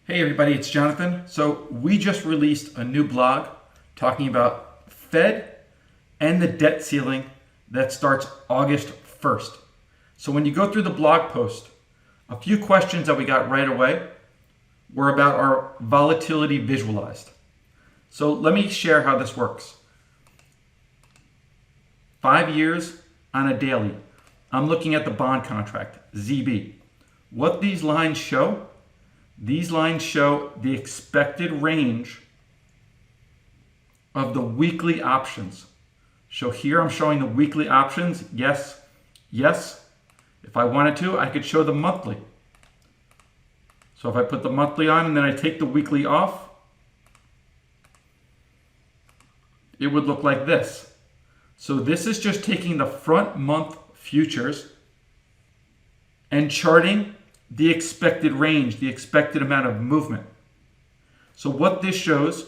Hey everybody, it's Jonathan. So we just released a new blog talking about Fed and the debt ceiling that starts August 1st. So when you go through the blog post, a few questions that we got right away were about our volatility visualized. So let me share how this works. 5 years on a daily. I'm looking at the bond contract, ZB. What these lines show the expected range of the weekly options. So here I'm showing the weekly options. Yes, yes. If I wanted to, I could show the monthly. So if I put the monthly on and then I take the weekly off, it would look like this. So this is just taking the front month futures and charting the expected range, the expected amount of movement. So what this shows,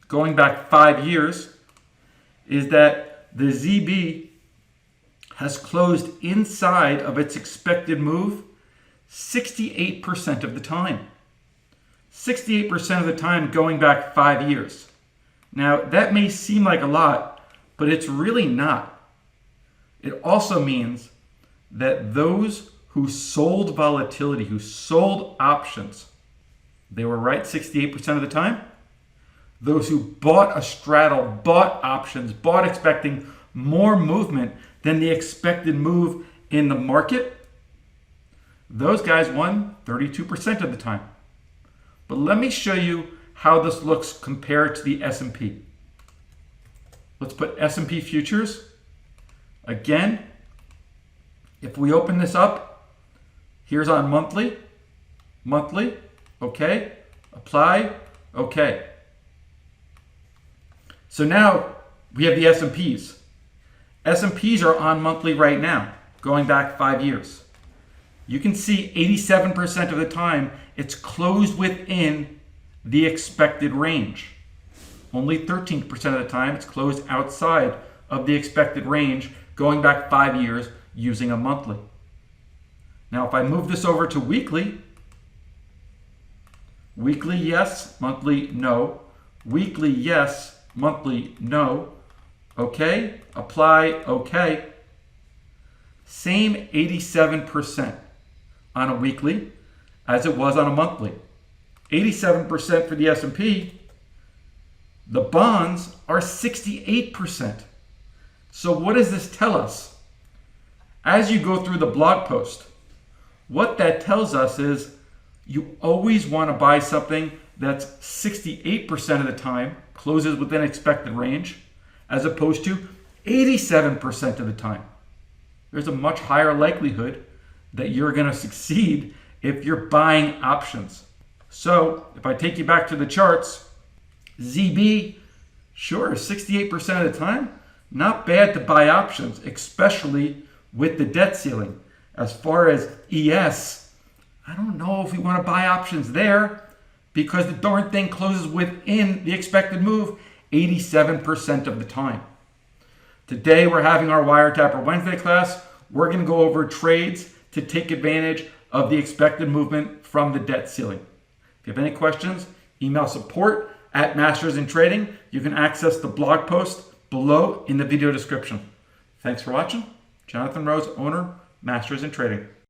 going back 5 years, is that the ZB has closed inside of its expected move 68% of the time. 68% of the time going back 5 years. Now that may seem like a lot, but it's really not. It also means that those who sold volatility, who sold options, they were right 68% of the time. Those who bought a straddle, bought options, bought expecting more movement than the expected move in the market, those guys won 32% of the time. But let me show you how this looks compared to the S&P. Let's put S&P futures. Again, if we open this up, here's on monthly, okay, apply, okay. So now we have the S&Ps. S&Ps are on monthly right now, going back 5 years. You can see 87% of the time it's closed within the expected range. Only 13% of the time it's closed outside of the expected range, going back 5 years using a monthly. Now, if I move this over to weekly, weekly yes, monthly no, weekly yes, monthly no, okay, apply, okay. Same 87% on a weekly as it was on a monthly. 87% for the S&P. The bonds are 68%. So what does this tell us? As you go through the blog post, what that tells us is you always want to buy something that's 68% of the time closes within expected range, as opposed to 87% of the time. There's a much higher likelihood that you're going to succeed if you're buying options. So if I take you back to the charts, ZB, sure, 68% of the time, not bad to buy options, especially with the debt ceiling. As far as ES, I don't know if we want to buy options there because the darn thing closes within the expected move 87% of the time. Today we're having our Wiretapper Wednesday class. We're going to go over trades to take advantage of the expected movement from the debt ceiling. If you have any questions, email support@mastersinTrading. You can access the blog post below in the video description. Thanks for watching. Jonathan Rose, owner, Masters in Trading.